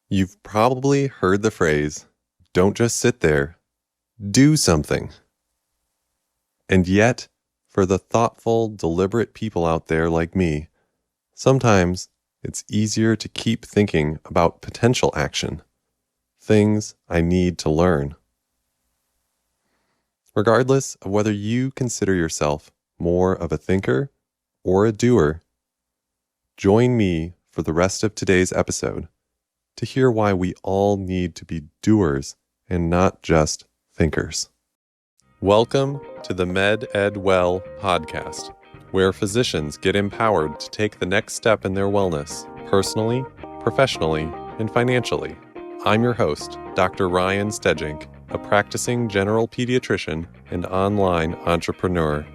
You've probably heard the phrase, don't just sit there, do something. And yet, for the thoughtful, deliberate people out there like me, sometimes it's easier to keep thinking about potential action, things I need to learn. Regardless of whether you consider yourself more of a thinker or a doer, join me for the rest of today's episode to hear why we all need to be doers and not just thinkers. Welcome to the Med Ed Well podcast, where physicians get empowered to take the next step in their wellness, personally, professionally, and financially. I'm your host, Dr. Ryan Stejink, a practicing general pediatrician and online entrepreneur.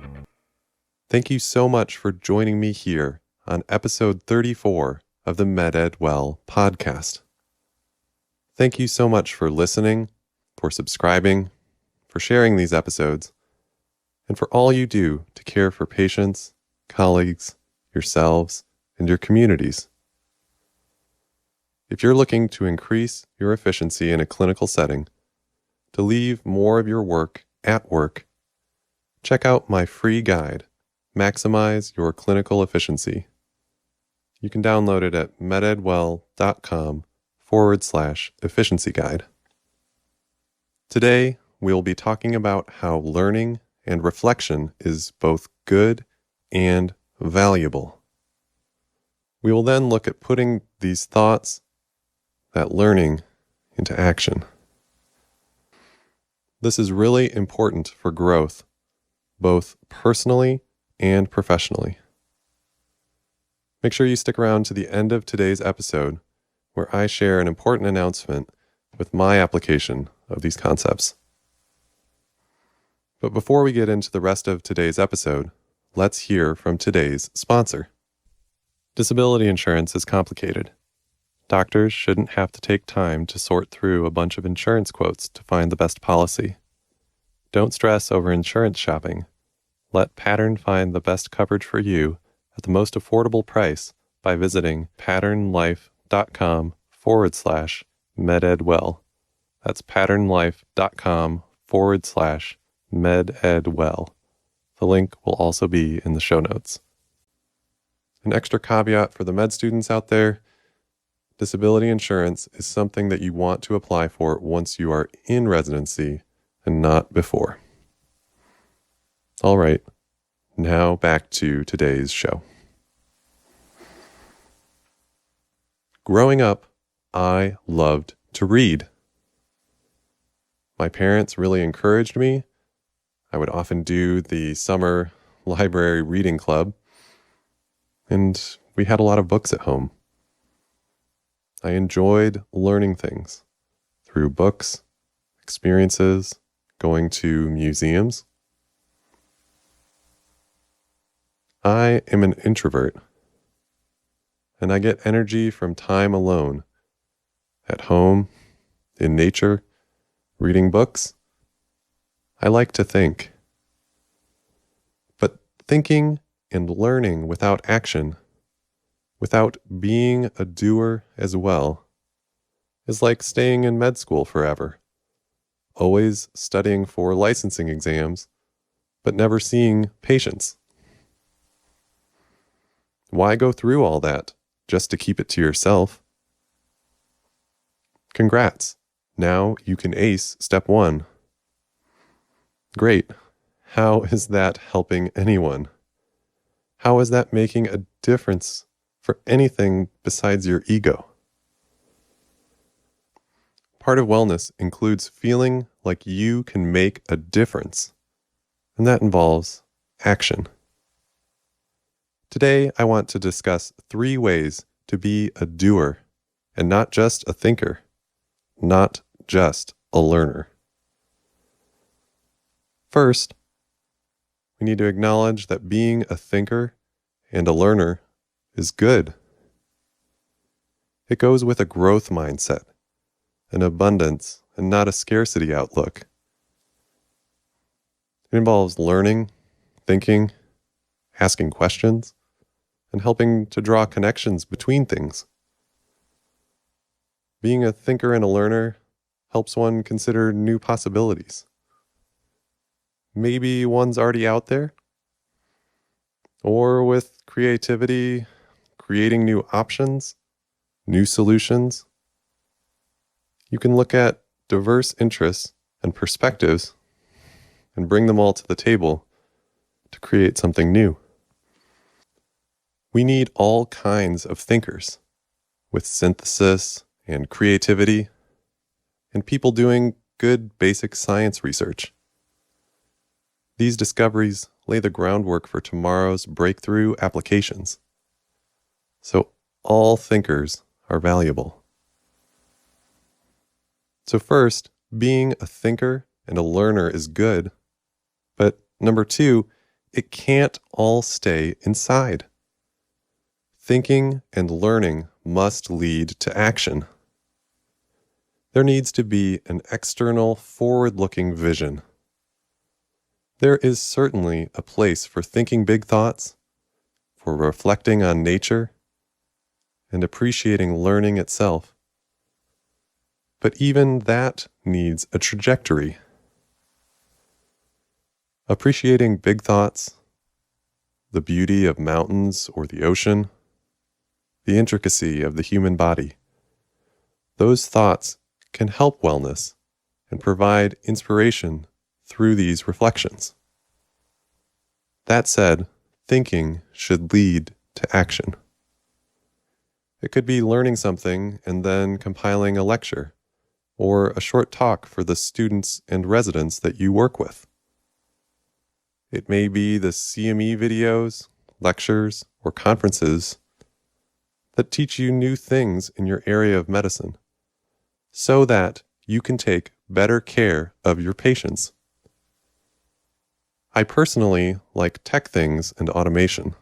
Thank you so much for joining me here on episode 34 of the Med Ed Well podcast. Thank you so much for listening, for subscribing, for sharing these episodes, and for all you do to care for patients, colleagues, yourselves, and your communities. If you're looking to increase your efficiency in a clinical setting, to leave more of your work at work, check out my free guide, Maximize Your Clinical Efficiency. You can download it at mededwell.com/efficiency guide. Today, we'll be talking about how learning and reflection is both good and valuable. We will then look at putting these thoughts, that learning, into action. This is really important for growth, both personally and professionally. Make sure you stick around to the end of today's episode, where I share an important announcement with my application of these concepts. But before we get into the rest of today's episode, let's hear from today's sponsor. Disability insurance is complicated. Doctors shouldn't have to take time to sort through a bunch of insurance quotes to find the best policy. Don't stress over insurance shopping. Let Pattern find the best coverage for you at the most affordable price by visiting patternlife.com/mededwell. That's patternlife.com/mededwell. The link will also be in the show notes. An extra caveat for the med students out there: disability insurance is something that you want to apply for once you are in residency and not before. All right, now back to today's show. Growing up, I loved to read. My parents really encouraged me. I would often do the summer library reading club, and we had a lot of books at home. I enjoyed learning things through books, experiences, going to museums. I am an introvert, and I get energy from time alone, at home, in nature, reading books. I like to think. But thinking and learning without action, without being a doer as well, is like staying in med school forever, always studying for licensing exams, but never seeing patients. Why go through all that just to keep it to yourself? Congrats. Now you can ace step 1. Great. How is that helping anyone? How is that making a difference for anything besides your ego? Part of wellness includes feeling like you can make a difference, and that involves action. Today, I want to discuss 3 ways to be a doer and not just a thinker, not just a learner. First, we need to acknowledge that being a thinker and a learner is good. It goes with a growth mindset, an abundance, and not a scarcity outlook. It involves learning, thinking, asking questions, and helping to draw connections between things. Being a thinker and a learner helps one consider new possibilities. Maybe one's already out there, or with creativity, creating new options, new solutions. You can look at diverse interests and perspectives and bring them all to the table to create something new. We need all kinds of thinkers with synthesis and creativity and people doing good basic science research. These discoveries lay the groundwork for tomorrow's breakthrough applications. So all thinkers are valuable. So first, being a thinker and a learner is good. But number two, it can't all stay inside. Thinking and learning must lead to action. There needs to be an external, forward-looking vision. There is certainly a place for thinking big thoughts, for reflecting on nature, and appreciating learning itself. But even that needs a trajectory. Appreciating big thoughts, the beauty of mountains or the ocean, the intricacy of the human body, those thoughts can help wellness and provide inspiration through these reflections. That said, thinking should lead to action. It could be learning something and then compiling a lecture or a short talk for the students and residents that you work with. It may be the CME videos, lectures, or conferences that teach you new things in your area of medicine so that you can take better care of your patients. I personally like tech things and automation,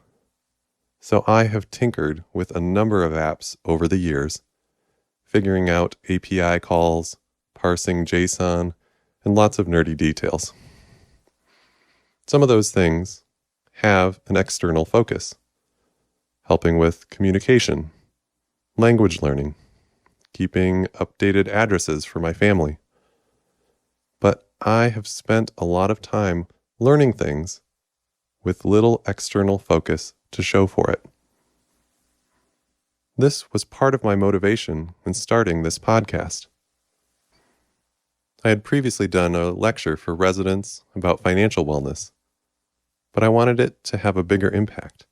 so I have tinkered with a number of apps over the years, figuring out API calls, parsing JSON, and lots of nerdy details. Some of those things have an external focus, helping with communication, language learning, keeping updated addresses for my family. But I have spent a lot of time learning things with little external focus to show for it. This was part of my motivation in starting this podcast. I had previously done a lecture for residents about financial wellness, but I wanted it to have a bigger impact,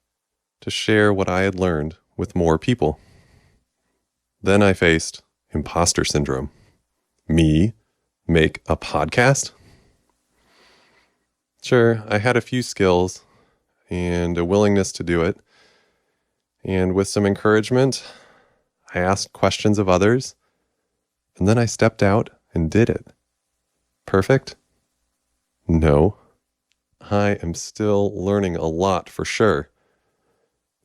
to share what I had learned with more people. Then I faced imposter syndrome. Me make a podcast? Sure, I had a few skills and a willingness to do it. And with some encouragement, I asked questions of others, and then I stepped out and did it. Perfect? No. I am still learning a lot for sure.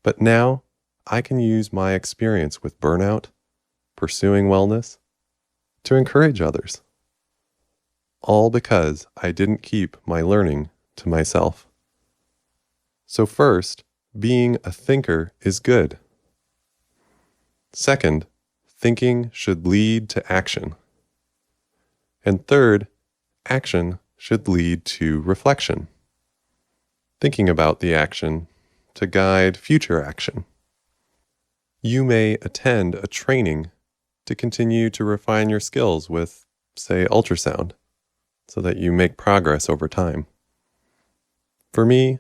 But now I can use my experience with burnout, pursuing wellness, to encourage others. All because I didn't keep my learning to myself. So first, being a thinker is good. Second, thinking should lead to action. And third, action should lead to reflection. Thinking about the action to guide future action. You may attend a training to continue to refine your skills with, say, ultrasound, so that you make progress over time. For me,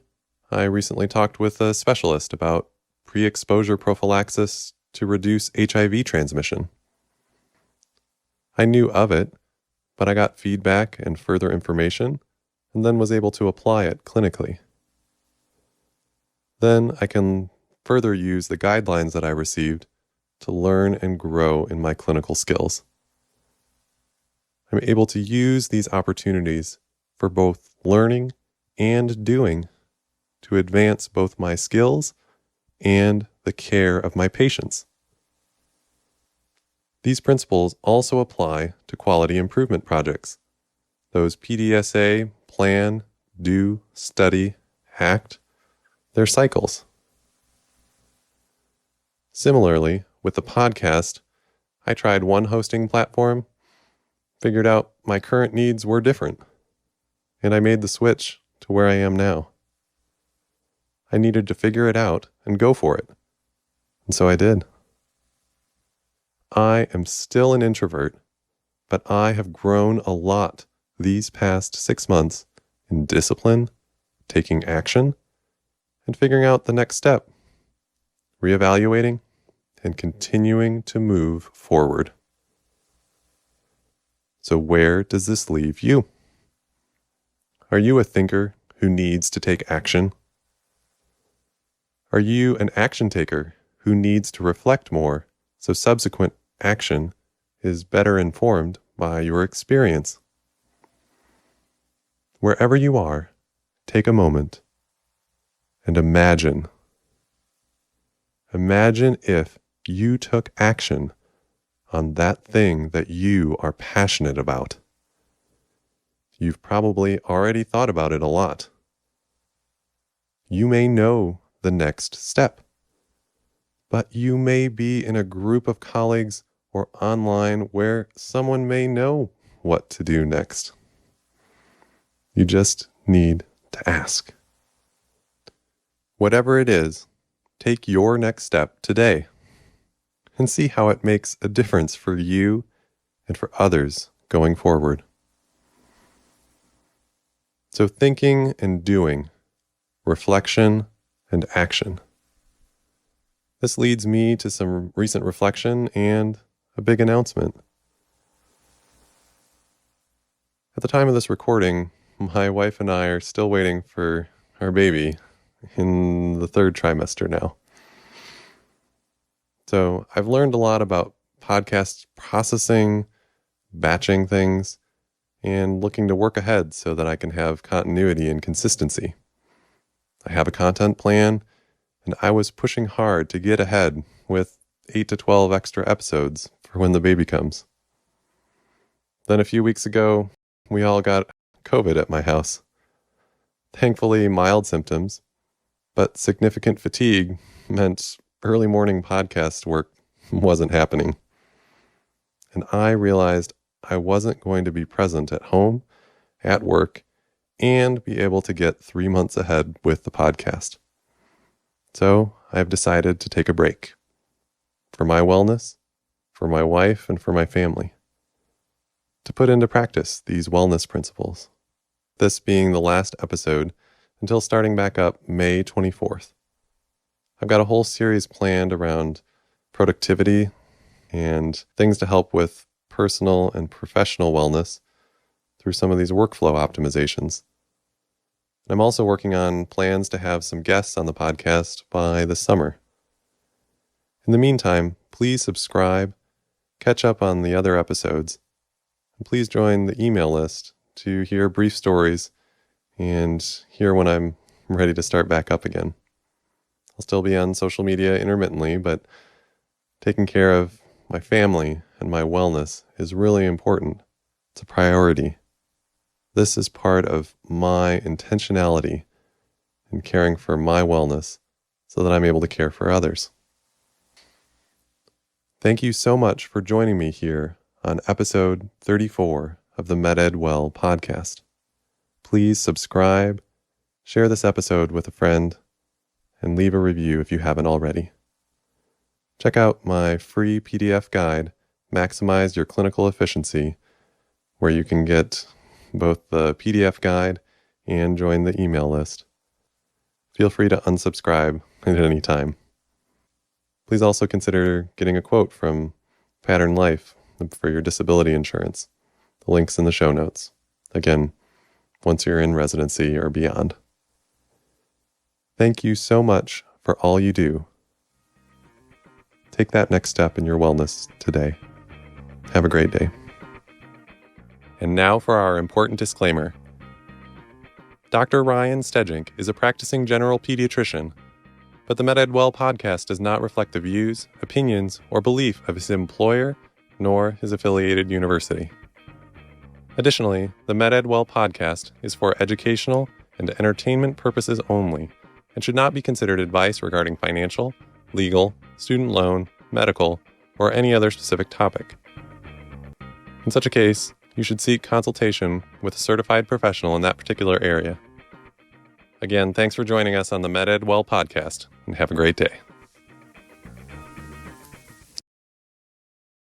I recently talked with a specialist about pre-exposure prophylaxis to reduce HIV transmission. I knew of it, but I got feedback and further information, and then was able to apply it clinically. Then I can further use the guidelines that I received to learn and grow in my clinical skills. I'm able to use these opportunities for both learning and doing to advance both my skills and the care of my patients. These principles also apply to quality improvement projects, those PDSA, plan, do, study, act, their cycles. Similarly, with the podcast, I tried one hosting platform, figured out my current needs were different, and I made the switch to where I am now. I needed to figure it out and go for it, and so I did. I am still an introvert, but I have grown a lot these past 6 months in discipline, taking action, and figuring out the next step, reevaluating, and continuing to move forward. So where does this leave you? Are you a thinker who needs to take action? Are you an action taker who needs to reflect more so subsequent action is better informed by your experience? Wherever you are, take a moment and imagine. Imagine if you took action on that thing that you are passionate about. You've probably already thought about it a lot. You may know the next step, but you may be in a group of colleagues or online where someone may know what to do next. You just need to ask. Whatever it is, take your next step today and see how it makes a difference for you and for others going forward. So thinking and doing, reflection and action. This leads me to some recent reflection and a big announcement. At the time of this recording, my wife and I are still waiting for our baby in the 3rd trimester now. So I've learned a lot about podcast processing, batching things, and looking to work ahead so that I can have continuity and consistency. I have a content plan, and I was pushing hard to get ahead with 8 to 12 extra episodes for when the baby comes. Then a few weeks ago, we all got COVID at my house. Thankfully, mild symptoms, but significant fatigue meant early morning podcast work wasn't happening. And I realized I wasn't going to be present at home, at work, and be able to get 3 months ahead with the podcast. So I've decided to take a break for my wellness, for my wife, and for my family, to put into practice these wellness principles. This being the last episode until starting back up May 24th. I've got a whole series planned around productivity and things to help with personal and professional wellness through some of these workflow optimizations. I'm also working on plans to have some guests on the podcast by the summer. In the meantime, please subscribe, catch up on the other episodes, and please join the email list to hear brief stories and hear when I'm ready to start back up again. I'll still be on social media intermittently, but taking care of my family and my wellness is really important. It's a priority. This is part of my intentionality in caring for my wellness so that I'm able to care for others. Thank you so much for joining me here on episode 34 of the MedEd Well podcast. Please subscribe, share this episode with a friend, and leave a review if you haven't already. Check out my free PDF guide, Maximize Your Clinical Efficiency, where you can get both the PDF guide and join the email list. Feel free to unsubscribe at any time. Please also consider getting a quote from Pattern Life for your disability insurance. The link's in the show notes. Again, once you're in residency or beyond. Thank you so much for all you do. Take that next step in your wellness today. Have a great day. And now for our important disclaimer. Dr. Ryan Stejink is a practicing general pediatrician, but the MedEd Well podcast does not reflect the views, opinions, or belief of his employer nor his affiliated university. Additionally, the MedEd Well podcast is for educational and entertainment purposes only and should not be considered advice regarding financial, legal, student loan, medical, or any other specific topic. In such a case, you should seek consultation with a certified professional in that particular area. Again, thanks for joining us on the MedEd Well podcast, and have a great day.